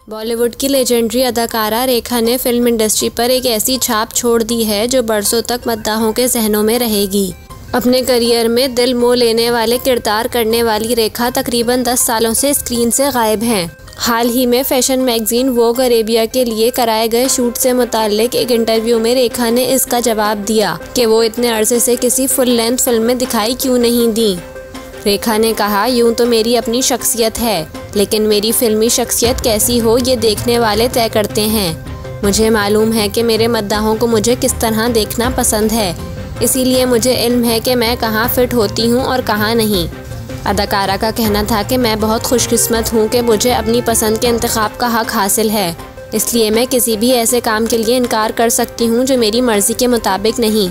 बॉलीवुड की लेजेंडरी अदाकारा रेखा ने फिल्म इंडस्ट्री पर एक ऐसी छाप छोड़ दी है जो बरसों तक मद्दाहों के जहनों में रहेगी। अपने करियर में दिल मोह लेने वाले किरदार करने वाली रेखा तकरीबन 10 सालों से स्क्रीन से गायब हैं। हाल ही में फैशन मैगजीन वोग अरेबिया के लिए कराए गए शूट से मुताल्लिक एक इंटरव्यू में रेखा ने इसका जवाब दिया कि वो इतने अरसे से किसी फुल लेंथ फिल्म में दिखाई क्यों नहीं दी। रेखा ने कहा, यूं तो मेरी अपनी शख्सियत है, लेकिन मेरी फिल्मी शख्सियत कैसी हो ये देखने वाले तय करते हैं। मुझे मालूम है कि मेरे मद्दाहों को मुझे किस तरह देखना पसंद है, इसीलिए मुझे इल्म है कि मैं कहाँ फिट होती हूँ और कहाँ नहीं। अदाकारा का कहना था कि मैं बहुत खुशकिस्मत हूँ कि मुझे अपनी पसंद के इंतखाब का हक हासिल है, इसलिए मैं किसी भी ऐसे काम के लिए इनकार कर सकती हूँ जो मेरी मर्ज़ी के मुताबिक नहीं।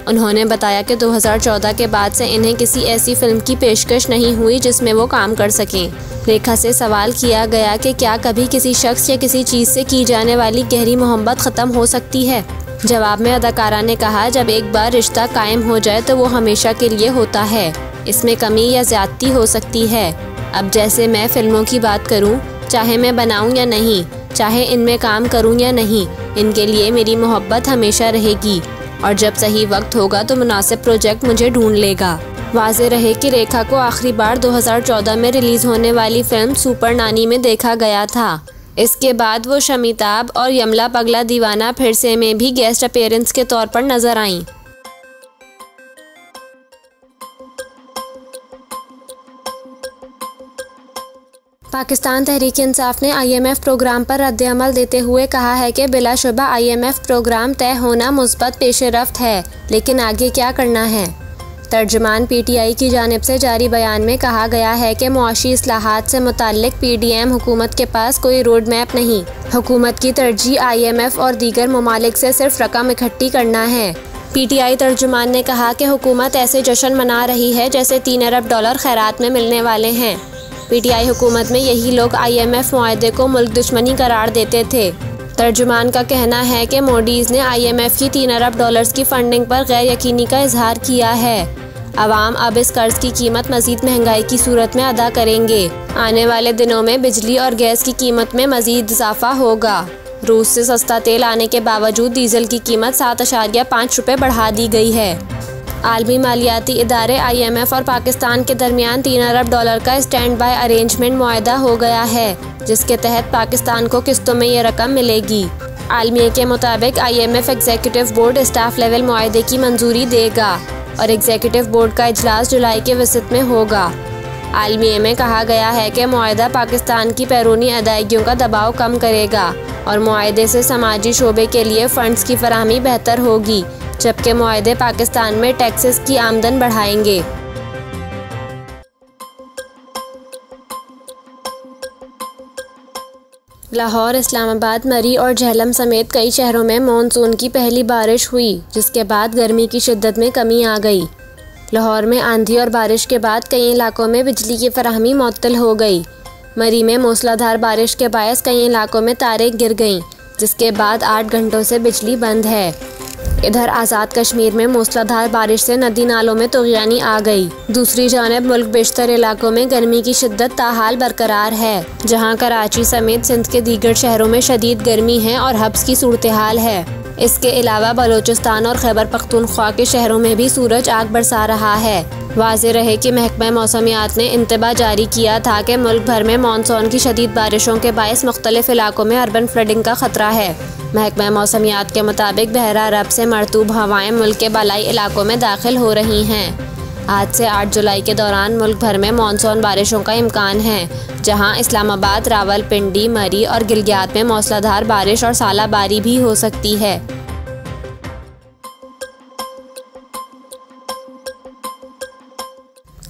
उन्होंने बताया कि 2014 के बाद से इन्हें किसी ऐसी फिल्म की पेशकश नहीं हुई जिसमें वो काम कर सकें। रेखा से सवाल किया गया कि क्या कभी किसी शख्स या किसी चीज़ से की जाने वाली गहरी मोहब्बत ख़त्म हो सकती है। जवाब में अदाकारा ने कहा, जब एक बार रिश्ता कायम हो जाए तो वो हमेशा के लिए होता है, इसमें कमी या ज़्यादती हो सकती है। अब जैसे मैं फ़िल्मों की बात करूं, चाहे मैं बनाऊं या नहीं, चाहे इनमें काम करूं या नहीं, इनके लिए मेरी मोहब्बत हमेशा रहेगी और जब सही वक्त होगा तो मुनासिब प्रोजेक्ट मुझे ढूंढ लेगा। वाज़ेह रहे कि रेखा को आखिरी बार 2014 में रिलीज़ होने वाली फिल्म सुपर नानी में देखा गया था। इसके बाद वो शमिताब और यमला पगला दीवाना फिर से में भी गेस्ट अपीयरेंस के तौर पर नजर आईं। पाकिस्तान तहरीक इंसाफ ने IMF प्रोग्राम पर रद्द-ए-अमल देते हुए कहा है कि बिलाशुबा IMF प्रोग्राम तय होना मुस्बत पेशरफ्त है, लेकिन आगे क्या करना है। तर्जुमान PTI की जानिब से जारी बयान में कहा गया है कि मुआशी इस्लाहात से मुताल्लिक PDM हुकूमत के पास कोई रोड मैप नहीं। हुकूमत की तरजीह IMF और दीगर ममालिक से सिर्फ रकम इकट्ठी करना है। PTI तर्जुमान ने कहा कि हुकूमत ऐसे जश्न मना रही है जैसे $3 अरब खैरात में मिलने वाले हैं। PTI हुकूमत में यही लोग IMF मुआहदे को मुल्क दुश्मनी करार देते थे। तर्जुमान का कहना है कि मोडीज़ ने IMF की $3 अरब की फंडिंग पर गैर यकीनी का इजहार किया है। अवाम अब इस कर्ज की कीमत मज़ीद महंगाई की सूरत में अदा करेंगे। आने वाले दिनों में बिजली और गैस की कीमत में मज़ीद इजाफा होगा। रूस से सस्ता तेल आने के बावजूद डीजल की कीमत 7.5 रुपये बढ़ा दी गई है। आलमी मालियाती इदारे IMF और पाकिस्तान के दरमियान $3 अरब का स्टैंड बाय अरेंजमेंट मुआहदा हो गया है, जिसके तहत पाकिस्तान को किस्तों में ये रकम मिलेगी। आलमिया के मुताबिक IMF executive board staff level मुआहदे की मंजूरी देगा और एग्जीक्यूटिव बोर्ड का इजलास जुलाई के वसत में होगा। आलमिया में कहा गया है कि मुआहदा पाकिस्तान की बैरूनी अदायगियों का दबाव कम करेगा और मुआहदे से समाजी शोबे के लिए फंड्स की फराहमी बेहतर होगी, जबकि मुआहदे पाकिस्तान में टैक्सेस की आमदन बढ़ाएंगे। लाहौर, इस्लामाबाद, मरी और झेलम समेत कई शहरों में मानसून की पहली बारिश हुई, जिसके बाद गर्मी की शिद्दत में कमी आ गई। लाहौर में आंधी और बारिश के बाद कई इलाकों में बिजली की फराहमी मुअत्तल हो गई। मरी में मूसलाधार बारिश के बायस कई इलाकों में तारें गिर गईं, जिसके बाद 8 घंटों से बिजली बंद है। इधर आज़ाद कश्मीर में मूसलाधार बारिश से नदी नालों में तुग़यानी आ गई। दूसरी जानिब मुल्क बेशतर इलाकों में गर्मी की शिद्दत ताहाल बरकरार है, जहां कराची समेत सिंध के दीगर शहरों में शदीद गर्मी है और हब्स की सूरत हाल है। इसके अलावा बलोचिस्तान और खैबर पख्तूनख्वा के शहरों में भी सूरज आग बरसा रहा है। वाज़ेह रहे कि महकमा मौसमियात ने इंतबा जारी किया था कि मुल्क भर में मानसून की शदीद बारिशों के बायस मुख्तलिफ इलाकों में अर्बन फ्लडिंग का खतरा है। महकमा मौसमियात के मुताबिक बहरा अरब से मरतूब हवाएं मुल्क के बालाई इलाकों में दाखिल हो रही हैं। आज से 8 जुलाई के दौरान मुल्क भर में मानसून बारिशों का इम्कान है, जहां इस्लामाबाद, रावलपिंडी, मरी और गिलगियात में मूसलाधार बारिश और सालाबारी भी हो सकती है।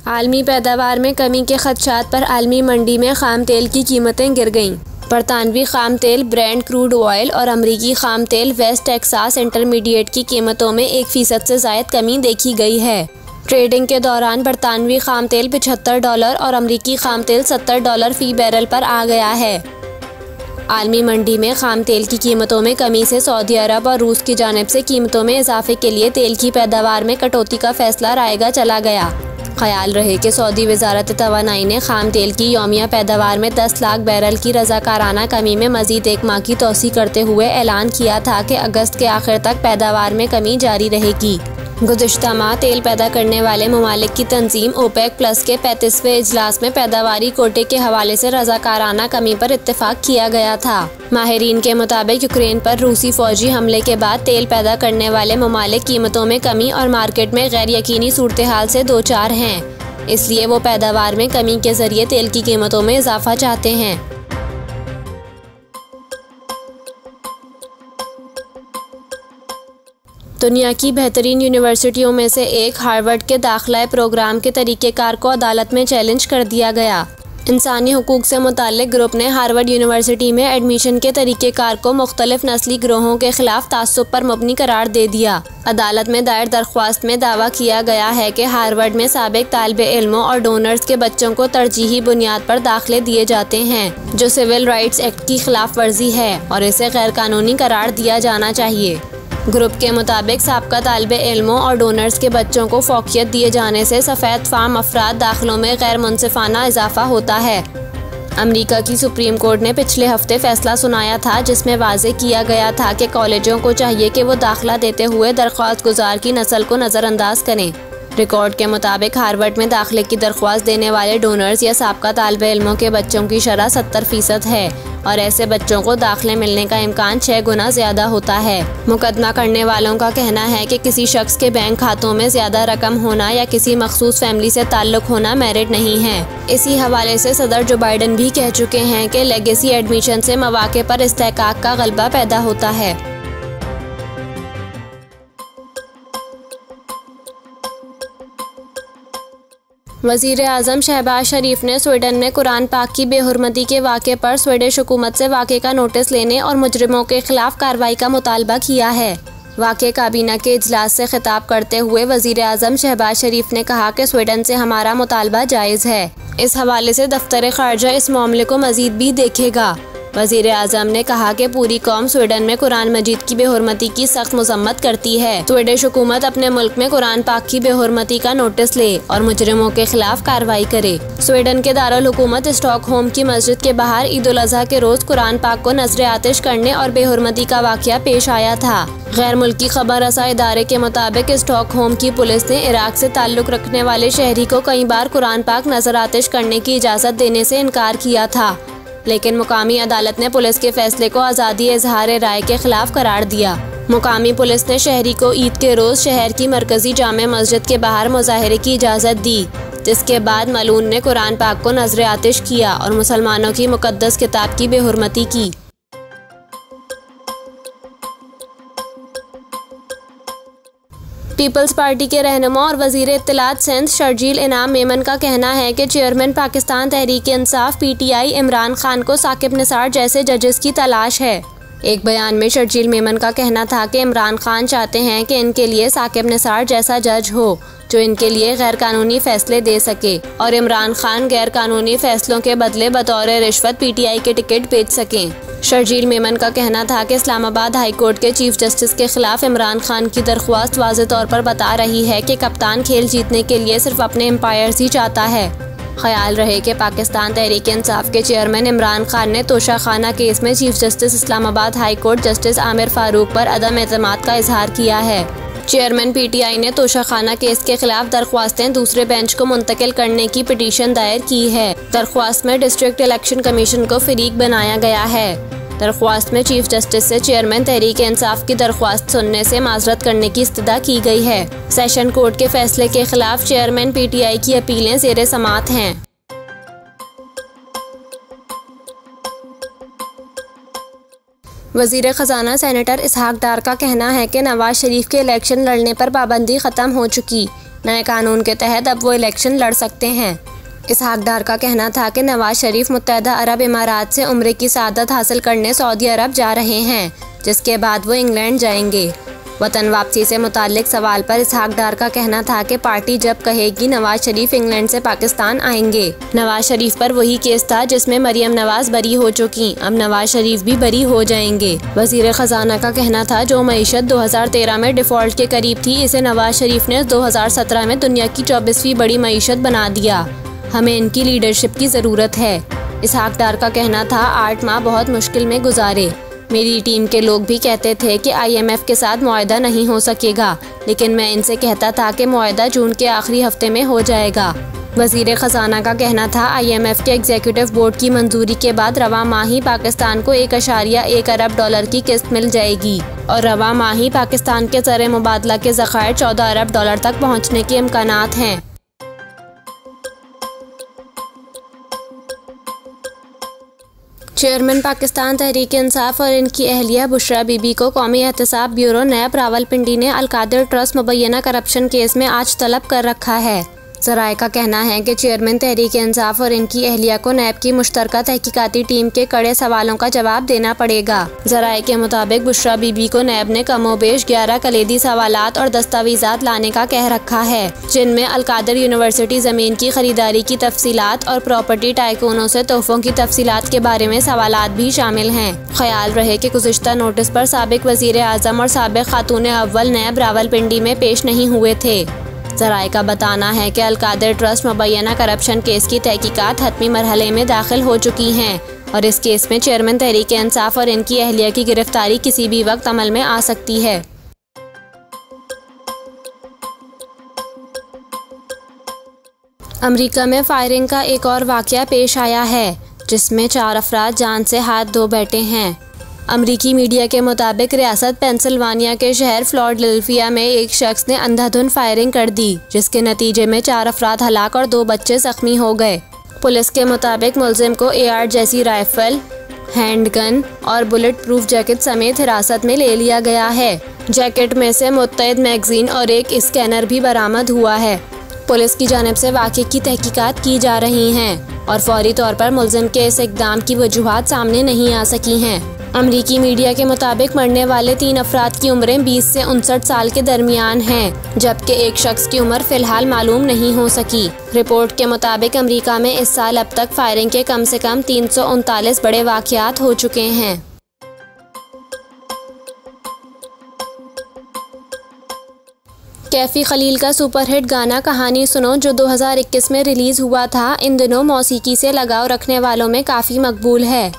आलमी पैदावार में कमी के खदशात पर आलमी मंडी में खाम तेल की कीमतें गिर गईं। बरतानवी खाम तेल ब्रेंट क्रूड ऑयल और अमरीकी खाम तेल वेस्ट टेक्सास इंटरमीडिएट की कीमतों में 1% से ज़ायद कमी देखी गई है। ट्रेडिंग के दौरान बरतानवी खाम तेल $75 और अमरीकी खाम तेल $70 फ़ी बैरल पर आ गया है। आलमी मंडी में खाम तेल की कीमतों में कमी से सऊदी अरब और रूस की जानिब से कीमतों में इजाफे के लिए तेल की पैदावार में कटौती का फैसला रायगा चला गया। ख्याल रहे कि सऊदी वजारत तवानाई ने खाम तेल की यौमिया पैदावार में 10 लाख बैरल की रज़ाकाराना कमी में मज़ीद 1 माह की तोसी करते हुए ऐलान किया था कि अगस्त के आखिर तक पैदावार में कमी जारी रहेगी। गुज़िश्ता माह तेल पैदा करने वाले ममालिक की तंजीम ओपेक प्लस के 35वें इजलास में पैदावारी कोटे के हवाले से रज़ाकाराना कमी पर इत्तेफाक किया गया था। माहिरीन के मुताबिक यूक्रेन पर रूसी फौजी हमले के बाद तेल पैदा करने वाले ममालिक कीमतों में कमी और मार्केट में गैर यकीनी सूरत हाल से दो चार हैं, इसलिए वो पैदावार में कमी के जरिए तेल की कीमतों में इजाफा चाहते हैं। दुनिया की बेहतरीन यूनिवर्सिटियों में से एक हार्वर्ड के दाखिला प्रोग्राम के तरीक़ेकार को अदालत में चैलेंज कर दिया गया। इंसानी हुकूक से मुताल्लिक ग्रुप ने हार्वर्ड यूनिवर्सिटी में एडमिशन के तरीक़ेकार को मुख्तलिफ नस्ली गिरोहों के खिलाफ तासुब पर मबनी करार दे दिया। अदालत में दायर दरख्वास्त में दावा किया गया है कि हार्वर्ड में साबिक तालिबे इल्मों और डोनर्स के बच्चों को तरजीही बुनियाद पर दाखिले दिए जाते हैं, जो सिविल राइट्स एक्ट की खिलाफ वर्जी है और इसे गैर कानूनी करार दिया जाना चाहिए। ग्रुप के मुताबिक साबका तालिबे इल्मों और डोनर्स के बच्चों को फौकियत दिए जाने से सफ़ेद फाम अफराद दाखिलों में गैर मुनसिफाना इजाफा होता है। अमेरिका की सुप्रीम कोर्ट ने पिछले हफ्ते फैसला सुनाया था, जिसमें वाज़े किया गया था कि कॉलेजों को चाहिए कि वो दाखिला देते हुए दरख्वास्त गुजार की नस्ल को नज़रअंदाज करें। रिकॉर्ड के मुताबिक हार्वर्ड में दाखिले की दरख्वास्त देने वाले डोनर्स या साबका तालिबे इल्मों के बच्चों की शरह 70% है और ऐसे बच्चों को दाखिले मिलने का इम्कान 6 गुना ज़्यादा होता है। मुकदमा करने वालों का कहना है कि किसी शख्स के बैंक खातों में ज़्यादा रकम होना या किसी मखसूस फैमिली से ताल्लुक होना मेरिट नहीं है। इसी हवाले से सदर जो बाइडन भी कह चुके हैं कि लेगेसी एडमिशन से मौके पर इस्तेहकाक का गलबा पैदा होता है। वज़ीर आज़म शहबाज शरीफ ने स्वीडन में कुरान पाक की बेहुरमती के वाक़े पर स्वीडिश हुकूमत से वाक़े का नोटिस लेने और मुजरिमों के खिलाफ कार्रवाई का मुतालबा किया है। वाक़े काबीना के इजलास से खिताब करते हुए वज़ीर आज़म शहबाज शरीफ ने कहा कि स्वीडन से हमारा मुतालबा जायज़ है। इस हवाले से दफ्तर ख़ारजा इस मामले को मज़ीद भी देखेगा। वज़ीर आज़म ने कहा कि पूरी कौम स्वीडन में कुरान मजीद की बेहुरमती की सख्त मजम्मत करती है। स्वीडिश हुकूमत अपने मुल्क में कुरान पाक की बेहुरमती का नोटिस ले और मुजरिमों के खिलाफ कार्रवाई करे। स्वीडन के दारुल हुकूमत स्टॉकहोम की मस्जिद के बाहर ईद उल अज़हा के रोज कुरान पाक को नजर आतिश करने और बेहुरमती का वाक़या पेश आया था। गैर मुल्की खबर रसा इदारे के मुताबिक स्टॉकहोम की पुलिस ने इराक से ताल्लुक रखने वाले शहरी को कई बार कुरान पाक नजर आतिश करने की इजाज़त देने से इनकार किया था, लेकिन मुकामी अदालत ने पुलिस के फैसले को आज़ादी इजहार राय के खिलाफ करार दिया। मुकामी पुलिस ने शहरी को ईद के रोज़ शहर की मरकजी जामे मस्जिद के बाहर मुजाहरे की इजाज़त दी, जिसके बाद मलून ने कुरान पाक को नजर आतिश किया और मुसलमानों की मुकद्दस किताब की बेहुरमती की। पीपल्स पार्टी के रहनुमा और वज़ीर इत्तलात सिंध शर्जील इनाम मेमन का कहना है कि चेयरमैन पाकिस्तान तहरीक इंसाफ PTI इमरान खान को साकिब निसार जैसे जजेस की तलाश है। एक बयान में शर्जील मेमन का कहना था कि इमरान खान चाहते हैं कि इनके लिए साकिब निसार जैसा जज हो जो इनके लिए गैर कानूनी फैसले दे सके और इमरान खान गैर कानूनी फैसलों के बदले बतौर रिश्वत PTI के टिकट बेच सकें। शर्जील मेमन का कहना था कि इस्लामाबाद हाई कोर्ट के चीफ जस्टिस के खिलाफ इमरान खान की दरख्वास्त वाज़े तौर पर बता रही है कि कप्तान खेल जीतने के लिए सिर्फ अपने एम्पायर्स ही चाहता है। ख्याल रहे कि पाकिस्तान तहरीक इंसाफ के चेयरमैन इमरान खान ने तोशाखाना केस में chief justice Islamabad high court justice Aamir Farooq पर अदम एतमाद का इजहार किया है। चेयरमैन PTI ने तोशाखाना केस के खिलाफ दरख्वास्तें दूसरे बेंच को मुंतकिल करने की पिटीशन दायर की है। दरख्वास्त में डिस्ट्रिक्ट इलेक्शन कमीशन को फरीक बनाया गया है। दरख्वास्त में चीफ जस्टिस से चेयरमैन तहरीक इंसाफ की दरख्वास्त सुनने से माजरत करने की इस्तदा की गई है। सेशन कोर्ट के फैसले के खिलाफ चेयरमैन PTI की अपीलें ज़ेरे समात हैं। वज़ीर ख़जाना सेनेटर इसहाक डार का कहना है कि नवाज शरीफ के इलेक्शन लड़ने पर पाबंदी ख़त्म हो चुकी, नए कानून के तहत अब वो इलेक्शन लड़ सकते हैं। इसहाक डार का कहना था कि नवाज शरीफ मुत्तहदा अरब इमारात से उम्रे की सादत हासिल करने सऊदी अरब जा रहे हैं, जिसके बाद वो इंग्लैंड जाएंगे। वतन वापसी से मुताल्लिक सवाल पर इसहाक डार का कहना था कि पार्टी जब कहेगी नवाज शरीफ इंग्लैंड से पाकिस्तान आएंगे। नवाज शरीफ पर वही केस था जिसमें मरियम नवाज बरी हो चुकी, अब नवाज शरीफ भी बरी हो जाएंगे। वजीर खजाना का कहना था जो मईशत 2013 में डिफॉल्ट के करीब थी, इसे नवाज शरीफ ने 2017 में दुनिया की 24वीं बड़ी मईशत बना दिया। हमें इनकी लीडरशिप की ज़रूरत है। इसहाक डार का कहना था 8 माह बहुत मुश्किल में गुजारे। मेरी टीम के लोग भी कहते थे कि IMF के साथ मुआहदा नहीं हो सकेगा, लेकिन मैं इनसे कहता था कि मुआहदा जून के आखिरी हफ्ते में हो जाएगा। वजीर खजाना का कहना था IMF के एग्जीक्यूटिव बोर्ड की मंजूरी के बाद रवा माह ही पाकिस्तान को 1.1 अरब डॉलर की किस्त मिल जाएगी और रवा माह ही पाकिस्तान के ज़र मुबादला के ज़खायर 14 अरब डॉलर तक पहुँचने के इम्कानात हैं। चेयरमैन पाकिस्तान तहरीक-ए-इंसाफ और इनकी अहलिया बुशरा बीबी को कौमी एहतसाब ब्यूरो नैब रावलपिंडी ने अलकादिर ट्रस्ट मुबैना करप्शन केस में आज तलब कर रखा है। ज़राए का कहना है कि चेयरमैन तहरीक-ए-इंसाफ और इनकी अहलिया को नैब की मुश्तरका तहकीकाती टीम के कड़े सवालों का जवाब देना पड़ेगा। ज़राए के मुताबिक बुशरा बीबी को नैब ने कमोबेश 11 कलीदी सवालात और दस्तावेजात लाने का कह रखा है, जिनमें अलकादिर यूनिवर्सिटी ज़मीन की खरीदारी की तफसीलात और प्रॉपर्टी टाइकूनों से तोहफों की तफसीलात के बारे में सवालात भी शामिल हैं। ख्याल रहे कि गुज़िश्ता नोटिस पर साबिक वज़ीर आज़म और साबिक खातून अव्वल नैब रावलपिंडी में पेश नहीं हुए थे। ज़राए का बताना है कि अलकादिर ट्रस्ट मुबैना करप्शन केस की तहकीकात हतमी मरहले में दाखिल हो चुकी हैं और इस केस में चेयरमैन तहरीक-ए-इंसाफ और इनकी अहलिया की गिरफ्तारी किसी भी वक्त अमल में आ सकती है। अमेरिका में फायरिंग का एक और वाक़या पेश आया है, जिसमें 4 अफराद जान से हाथ धो बैठे हैं। अमरीकी मीडिया के मुताबिक रियासत पेंसिल्वानिया के शहर फिलाडेल्फिया में एक शख्स ने अंधाधुंध फायरिंग कर दी, जिसके नतीजे में 4 अफराद हलाक और 2 बच्चे जख्मी हो गए। पुलिस के मुताबिक मुलजिम को AR जैसी राइफल, हैंडगन और बुलेट प्रूफ जैकेट समेत हिरासत में ले लिया गया है। जैकेट में से मुत्तैद मैगजीन और एक स्कैनर भी बरामद हुआ है। पुलिस की जानिब से वाक़े की तहकीकात की जा रही हैं और फौरी तौर पर मुलजिम के इस इक़दाम की वजूहात सामने नहीं आ सकी हैं। अमरीकी मीडिया के मुताबिक मरने वाले 3 अफराद की उम्रें 20 से 59 साल के दरमियान हैं, जबकि एक शख्स की उम्र फ़िलहाल मालूम नहीं हो सकी। रिपोर्ट के मुताबिक अमरीका में इस साल अब तक फायरिंग के कम से कम 339 बड़े वाक़यात हो चुके हैं। कैफ़ी खलील का सुपरहिट गाना कहानी सुनो, जो 2021 में रिलीज़ हुआ था, इन दिनों मौसीकी से लगाव रखने वालों में काफ़ी मकबूल है।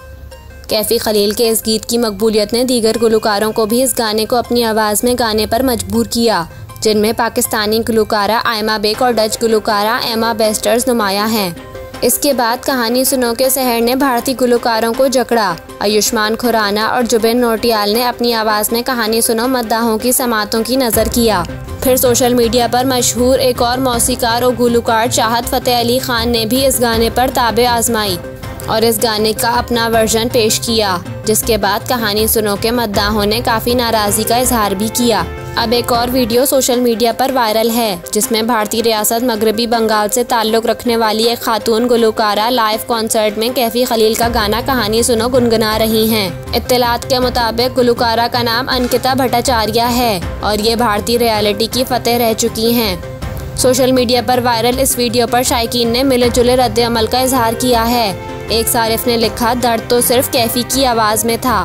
कैफ़ी खलील के इस गीत की मकबूलियत ने दीगर गुलकारों को भी इस गाने को अपनी आवाज़ में गाने पर मजबूर किया, जिनमें पाकिस्तानी गुलकारा आयमा बेग और डच गुलकारा एमा बेस्टर्स नुमाया हैं। इसके बाद कहानी सुनो के सहर ने भारतीय गुलकारों को जकड़ा। आयुष्मान खुराना और जुबिन नौटियाल ने अपनी आवाज़ में कहानी सुनो मद्दाहों की समातों की नज़र किया। फिर सोशल मीडिया पर मशहूर एक और मौसीकार और गुलकार चाहत फ़तेह अली खान ने भी इस गाने पर ताबे आजमाई और इस गाने का अपना वर्जन पेश किया, जिसके बाद कहानी सुनो के मद्दाहों ने काफ़ी नाराज़गी का इजहार भी किया। अब एक और वीडियो सोशल मीडिया पर वायरल है, जिसमें भारतीय रियासत मगरबी बंगाल से ताल्लुक़ रखने वाली एक खातून गुलकारा लाइव कॉन्सर्ट में कैफ़ी खलील का गाना कहानी सुनो गुनगुना रही हैं। इत्तलात के मुताबिक गुलकारा का नाम अंकिता भट्टाचार्य है और ये भारतीय रियलिटी की फतेह रह चुकी हैं। सोशल मीडिया पर वायरल इस वीडियो पर शायकीन ने मिले जुले रद्द अमल का इजहार किया है। एक सारिफ ने लिखा, दर्द तो सिर्फ कैफ़ी की आवाज़ में था।